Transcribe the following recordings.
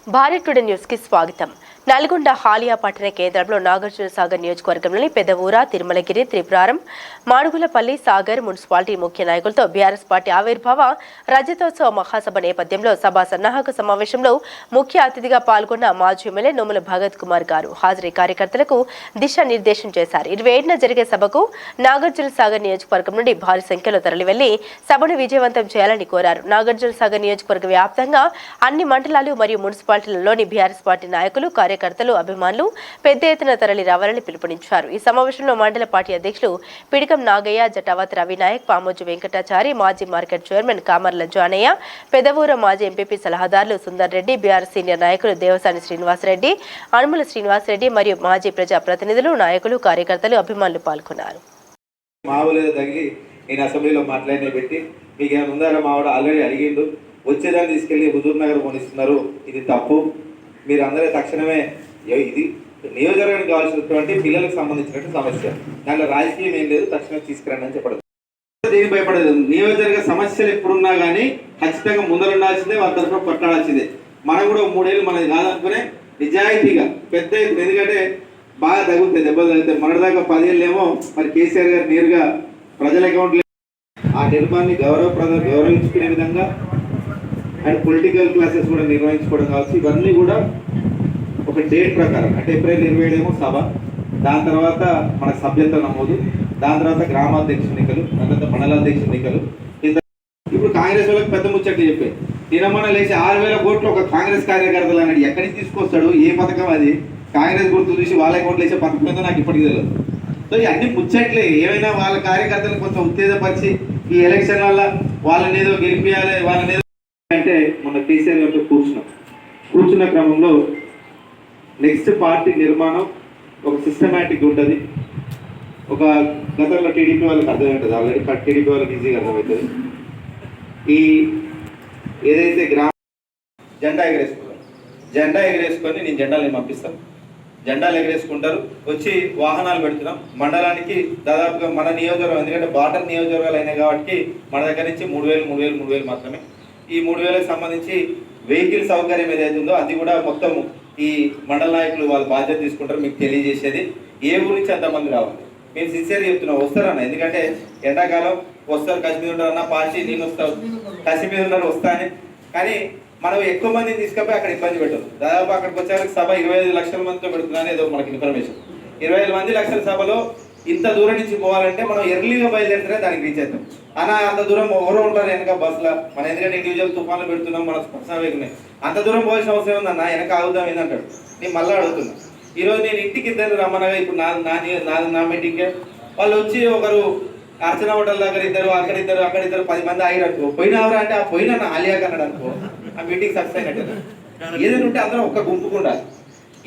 Bharat today news కి స్వాగతం. నల్గొండ హాలియా పట్టణ కేంద్రంలో నాగార్జున సాగర్ నియోజకవర్గంలోని పెద్దవూర, తిరుమలగిరి, త్రిపురారం, మాడుగులపల్లి, సాగర్ మున్సిపాలిటీ ముఖ్య నాయకులతో బీఆర్ఎస్ పార్టీ ఆవిర్భావ రజతోత్సవ మహాసభ నేపథ్యంలో సభా సన్నాహక సమావేశంలో ముఖ్య అతిథిగా పాల్గొన్న మాజీ ఎమ్మెల్యే నోముల భగత్ కుమార్ గారు హాజరీ కార్యకర్తలకు దిశానిర్దేశం చేశారు. 27న జరిగే సభకు నాగార్జున సాగర్ నియోజకవర్గం నుండి భారీ సంఖ్యలో తరలివెళ్లి సభను విజయవంతం చేయాలని కోరారు. నాగార్జున సాగర్ నియోజకవర్గ వ్యాప్తంగా అన్ని మండలాలు మరియు మున్సిపాలిటీలలోని బీఆర్ఎస్ పార్టీ నాయకులు, కార్యకర్తలు, అభిమానులు పెద్ద ఎత్తున తరలి రావాలని పిలుపునిచ్చారు. ఈ సమావేశంలో మండల పార్టీ అధ్యక్షులు పిడికం నాగయ్య, జటావత్ రవినాయక్, పామోజు వెంకటాచారి, మాజీ మార్కెట్ చైర్మన్ కామర్ల జానయ్య, పెదవూర మాజీ ఎంపీపీ సలహాదారులు సుందర్ రెడ్డి, బీఆర్ఎస్ సీనియర్ నాయకులు దేవసాని శ్రీనివాసరెడ్డి, అనుముల శ్రీనివాసరెడ్డి మరియు మాజీ ప్రజా ప్రతినిధులు, నాయకులు, కార్యకర్తలు, అభిమానులు పాల్గొన్నారు. వచ్చేదాన్ని తీసుకెళ్లి హుజూర్ నగర్ కొనిస్తున్నారు, ఇది తప్పు. మీరు అందరూ తక్షణమే ఇది నియోజకవర్గానికి కావాల్సినటువంటి పిల్లలకు సంబంధించినటువంటి సమస్య, దాంట్లో రాజకీయం ఏం లేదు, తక్షణం తీసుకురండి అని చెప్పడం. దేని భయపడలేదు. నియోజకవర్గ సమస్యలు ఎప్పుడున్నా కానీ ఖచ్చితంగా ముందరుండాల్సిందే, వారి తరఫున కొట్లాడాల్సిందే. మనం కూడా 3 ఏళ్ళు మనది కాదనుకునే నిజాయితీగా పెద్ద, ఎందుకంటే బాగా తగ్గుతాయి, దెబ్బలు తగ్గుతాయి. మొన్నటిదాకా 10 ఏళ్ళు ఏమో మరి కేసీఆర్ గారు నేరుగా ప్రజల అకౌంట్లో ఆ నిర్మాణాన్ని గౌరవించుకునే విధంగా అండ్ పొలిటికల్ క్లాసెస్ కూడా నిర్వహించుకోవడం కావచ్చు. ఇవన్నీ కూడా ఒక డేట్ ప్రకారం, అంటే ఏప్రిల్ 27 సభ, దాని తర్వాత మన సభ్యత్వ నమోదు, దాని తర్వాత గ్రామాధ్యక్ష ఎన్నికలు, దాని తర్వాత మండలాధ్యక్ష ఎన్నికలు. ఇప్పుడు కాంగ్రెస్ వాళ్ళకి పెద్ద ముచ్చట్లు చెప్పాయి. తినమన లేచి 6,000 కోట్లు ఒక కాంగ్రెస్ కార్యకర్తలు అన్నాడు. ఎక్కడి నుంచి తీసుకొస్తాడు, ఏ పథకం అది? కాంగ్రెస్ గుర్తు చూసి వాళ్ళ అకౌంట్లు వేసే పథకం ఏదో నాకు ఇప్పటికీ తెలియదు. సో ఇవన్నీ ముచ్చట్లే. ఏమైనా వాళ్ళ కార్యకర్తలు కొంచెం ఉత్తేజపరిచి ఈ ఎలక్షన్ వల్ల వాళ్ళని ఏదో గెలిపించాలి, వాళ్ళని అంటే మన కేసీఆర్ గారితో కూర్చున్న క్రమంలో నెక్స్ట్ పార్టీ నిర్మాణం ఒక సిస్టమేటిక్ ఉంటుంది. ఒక గతంలో టీడీపీ వాళ్ళకి అర్థమవుతుంది, ఆల్రెడీ టీడీపీ వాళ్ళకి ఈజీగా అర్థమవుతుంది. ఈ ఏదైతే జెండా ఎగరేసుకొని నేను జెండాలు పంపిస్తాను, జెండాలు ఎగరేసుకుంటారు, వచ్చి వాహనాలు పెడుతున్నాం. మండలానికి దాదాపుగా మన నియోజకవర్గం, ఎందుకంటే బార్డర్ నియోజకవర్గాలు అయినాయి కాబట్టి మన దగ్గర నుంచి 3,000 మాత్రమే. ఈ 3,000కి సంబంధించి వెహికల్ సౌకర్యం ఏదైతే ఉందో అది కూడా మొత్తం ఈ మండల నాయకులు వాళ్ళు బాధ్యత తీసుకుంటారు. మీకు తెలియజేసేది ఏ ఊరి నుంచి అంతమంది రావాలి. మేము సిన్సియర్ చెప్తున్నాం, వస్తారన్న. ఎందుకంటే ఎండాకాలం వస్తారు, కశ్మీర్ ఉన్నారన్న, పార్టీ నేను వస్తావు, కశ్మీర్ ఉన్నారు వస్తానే. కానీ మనం ఎక్కువ మందిని తీసుకపోయి అక్కడ ఇబ్బంది పెట్టదు. దాదాపు అక్కడికి వచ్చేసరికి సభ 25 లక్షల మందితో పెడుతున్నాను ఏదో మనకి ఇన్ఫర్మేషన్. 25 లక్షల సభలో ఇంత దూరం నుంచి పోవాలంటే మనం ఎర్లీగా బయలుదేరితేనే దానికి రీచ్ అవుతాం. అలా అంత దూరం ఎవరో ఉంటారు వెనక బస్సులో, మన ఎందుకంటే ఇండివిజువల్ తుఫాన్లు పెడుతున్నాం, మన పర్సనల్ ఉన్నాయి, అంత దూరం పోవాల్సిన అవసరం ఉందన్న, వెనక ఆగుదాం ఏంటంటాడు. నేను మళ్ళీ అడుగుతున్నా. ఈరోజు నేను ఇంటికి ఇద్దరు రమ్మనగా, ఇప్పుడు నా మీటింగ్కే వాళ్ళు వచ్చి ఒకరు అర్చన హోటల్ దగ్గర ఇద్దరు, అక్కడ 10 మంది ఆగిరు అనుకో, పోయినవరా అంటే ఆ పోయినా నా ఆలియాకి అన్నాడు అనుకో, ఆ మీటింగ్ సక్సెస్ అయినట్టు. ఏదైనా ఉంటే అందరం ఒక్క గుంపుకుండాలి.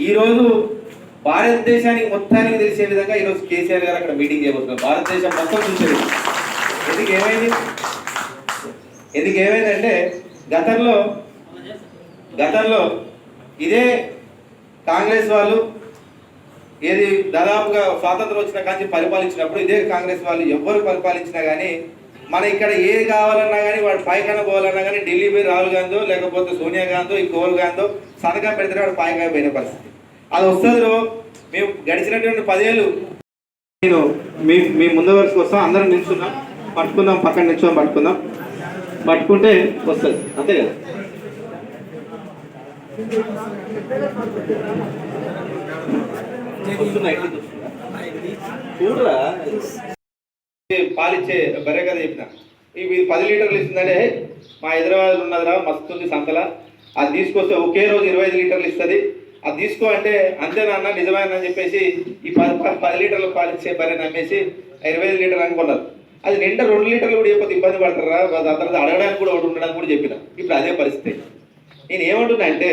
ఈరోజు భారతదేశానికి మొత్తానికి తెలిసే విధంగా ఈరోజు కేసీఆర్ గారు అక్కడ మీటింగ్ చేయబోతున్నారు. భారతదేశం మొత్తం చూసేది. ఎందుకు ఏమైందంటే గతంలో ఇదే కాంగ్రెస్ వాళ్ళు ఏది దాదాపుగా స్వాతంత్రం వచ్చిన కానీ పరిపాలించినప్పుడు ఇదే కాంగ్రెస్ వాళ్ళు ఎవ్వరు పరిపాలించినా కానీ మన ఇక్కడ ఏది కావాలన్నా కానీ వాడు పైకాన పోవాలన్నా కానీ ఢిల్లీ పోయి రాహుల్ గాంధీ లేకపోతే సోనియా గాంధీ ఈ కోల్ గాంధీ సంతకం పెడితే వాడు పైకాయ పోయిన పరిస్థితి అది వస్తుంది. మేము గడిచినటువంటి 10 ఏళ్ళు నేను మీ ముందు వరుసకు వస్తాం, అందరం నిల్చున్నాం, పట్టుకుందాం, పక్కన నిల్చున్నాం, పట్టుకుంటే వస్తుంది, అంతే కదా. చూడరా పాలిచ్చే బరే కదా చెప్పిన, ఇవి 10 లీటర్లు ఇస్తుందంటే మా హైదరాబాద్లో ఉన్నదిరా మస్తుంది సంతలా, అది తీసుకొస్తే ఒకే రోజు 25 లీటర్లు ఇస్తుంది, అది తీసుకో అంటే అంతేనా నిజమేనని చెప్పేసి ఈ 10 లీటర్లు పాలిచ్చే బరే నమ్మేసి 25 లీటర్లు అనుకున్నారు. అది నిండా 2 లీటర్లు కూడా చెప్పి ఇబ్బంది పడతారా, దాని తర్వాత అడగడానికి కూడా ఒకటి ఉండడానికి కూడా చెప్పిన. ఇప్పుడు అదే పరిస్థితి. నేను ఏమంటున్నా అంటే,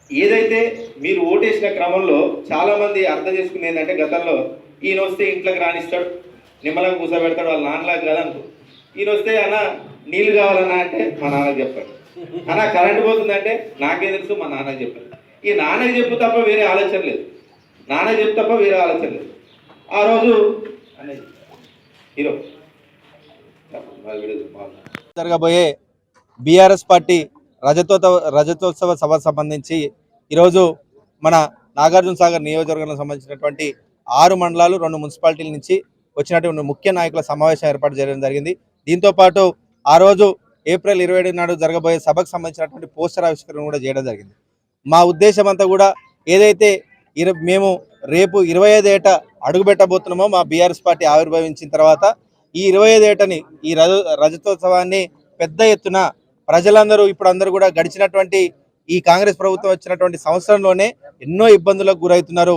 ఏదైతే మీరు ఓటేసిన క్రమంలో చాలామంది అర్థం చేసుకుని ఏంటంటే, గతంలో ఈయన వస్తే ఇంట్లోకి రానిస్తాడు, నిమ్మలంగా కూర్చోబెడతాడు, వాళ్ళ నాన్నలాగా కదా అనుకో. ఈయన వస్తే అన్న నీళ్ళు కావాలన్నా అంటే మా నాన్నకి చెప్పాడు, అన్న కరెంటు పోతుందంటే నాకే తెలుసు మా నాన్నకి చెప్పాడు. ఈ నాన్నకి చెప్పు తప్ప వేరే ఆలోచన లేదు, ఆ రోజు జరగబోయే బీఆర్ఎస్ పార్టీ రజతోత్సవ సభ సంబంధించి ఈరోజు మన నాగార్జున సాగర్ నియోజకవర్గానికి సంబంధించినటువంటి 6 మండలాలు 2 మున్సిపాలిటీల నుంచి వచ్చినటువంటి ముఖ్య నాయకుల సమావేశం ఏర్పాటు చేయడం జరిగింది. దీంతో పాటు ఆ రోజు ఏప్రిల్ 27 నాడు జరగబోయే సభకు సంబంధించినటువంటి పోస్టర్ ఆవిష్కరణ కూడా చేయడం జరిగింది. మా ఉద్దేశం అంతా కూడా ఏదైతే మేము రేపు 25 ఏట అడుగుపెట్టబోతున్నామో మా బీఆర్ఎస్ పార్టీ ఆవిర్భవించిన తర్వాత ఈ 25 ఏటని ఈ రజతోత్సవాన్ని పెద్ద ఎత్తున ప్రజలందరూ ఇప్పుడు అందరూ కూడా గడిచినటువంటి ఈ కాంగ్రెస్ ప్రభుత్వం వచ్చినటువంటి సంవత్సరంలోనే ఎన్నో ఇబ్బందులకు గురవుతున్నారు.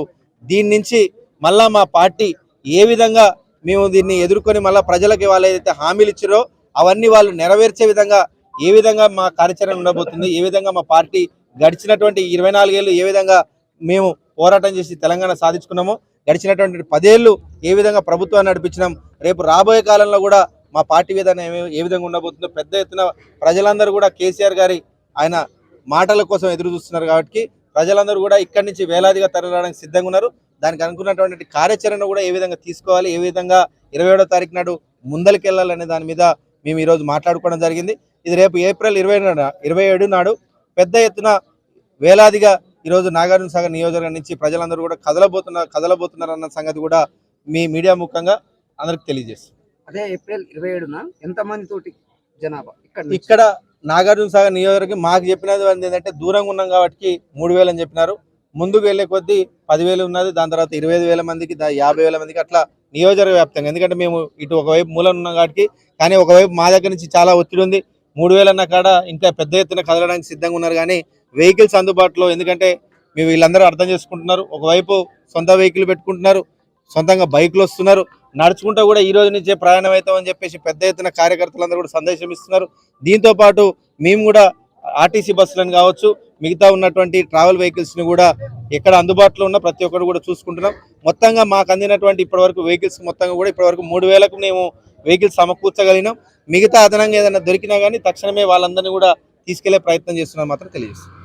దీని నుంచి మళ్ళా మా పార్టీ ఏ విధంగా మేము దీన్ని ఎదుర్కొని మళ్ళీ ప్రజలకు వాళ్ళు ఏదైతే హామీలు ఇచ్చారో అవన్నీ వాళ్ళు నెరవేర్చే విధంగా ఏ విధంగా మా కార్యాచరణ ఉండబోతుంది, ఏ విధంగా మా పార్టీ గడిచినటువంటి 24 ఏళ్ళు ఏ విధంగా మేము పోరాటం చేసి తెలంగాణ సాధించుకున్నామో, గడిచినటువంటి 10 ఏళ్ళు ఏ విధంగా ప్రభుత్వాన్ని నడిపించినాం, రేపు రాబోయే కాలంలో కూడా మా పార్టీ విధానం ఏ విధంగా ఉండబోతుందో పెద్ద ఎత్తున ప్రజలందరూ కూడా కేసీఆర్ గారి ఆయన మాటల కోసం ఎదురు చూస్తున్నారు. కాబట్టి ప్రజలందరూ కూడా ఇక్కడి నుంచి వేలాదిగా తరలిరావడానికి సిద్ధంగా ఉన్నారు. దానికి అనుకున్నటువంటి కార్యాచరణ కూడా ఏ విధంగా తీసుకోవాలి, ఏ విధంగా 27వ తారీఖు నాడు ముందరికెళ్లాలనే దాని మీద మేము ఈరోజు మాట్లాడుకోవడం జరిగింది. ఇది రేపు ఏప్రిల్ 27 నాడు పెద్ద ఎత్తున వేలాదిగా ఈరోజు నాగార్జున సాగర్ నియోజకవర్గం నుంచి ప్రజలందరూ కూడా కదలబోతున్నారు అన్న సంగతి కూడా మీ మీడియా ముఖంగా అందరికి తెలియజేస్తుంది. అదే ఏప్రిల్ 27న ఎంతమంది తోటి జనాభా ఇక్కడ నాగార్జున సాగర్ నియోజకవర్గం మాకు చెప్పినది ఏంటంటే దూరంగా ఉన్నాం కాబట్టి 3000 అని చెప్పినారు. ముందుకు వెళ్లే కొద్దీ 10,000 ఉన్నది, దాని తర్వాత 25,000 మందికి 50,000 మందికి అట్లా నియోజకవర్గ వ్యాప్తంగా. ఎందుకంటే మేము ఇటు ఒకవైపు మూలం ఉన్నాం కాబట్టి, కానీ ఒకవైపు మా దగ్గర నుంచి చాలా ఒత్తిడి ఉంది. 3,000 అన్న కాడ ఇంకా పెద్ద ఎత్తున కదలడానికి సిద్ధంగా ఉన్నారు. కానీ వెహికల్స్ అందుబాటులో, ఎందుకంటే మేము వీళ్ళందరూ అర్థం చేసుకుంటున్నారు, ఒకవైపు సొంత వెహికల్ పెట్టుకుంటున్నారు, సొంతంగా బైక్లు వస్తున్నారు, నడుచుకుంటూ కూడా ఈ రోజు నుంచే ప్రయాణం అవుతామని చెప్పేసి పెద్ద ఎత్తున కార్యకర్తలందరూ కూడా సందేశం ఇస్తున్నారు. దీంతో పాటు మేము కూడా ఆర్టీసీ బస్సులను కావచ్చు, మిగతా ఉన్నటువంటి ట్రావెల్ వెహికల్స్ని కూడా ఎక్కడ అందుబాటులో ఉన్న ప్రతి ఒక్కరు కూడా చూసుకుంటున్నాం. మొత్తంగా మాకు అందినటువంటి ఇప్పటివరకు వెహికల్స్ మొత్తంగా కూడా ఇప్పటివరకు 3,000కు మేము వెహికల్స్ సమకూర్చగలిగినాం. మిగతా అదనంగా ఏదైనా దొరికినా కానీ తక్షణమే వాళ్ళందరినీ కూడా తీసుకెళ్లే ప్రయత్నం చేస్తున్నాం మాత్రం తెలియజేస్తాం.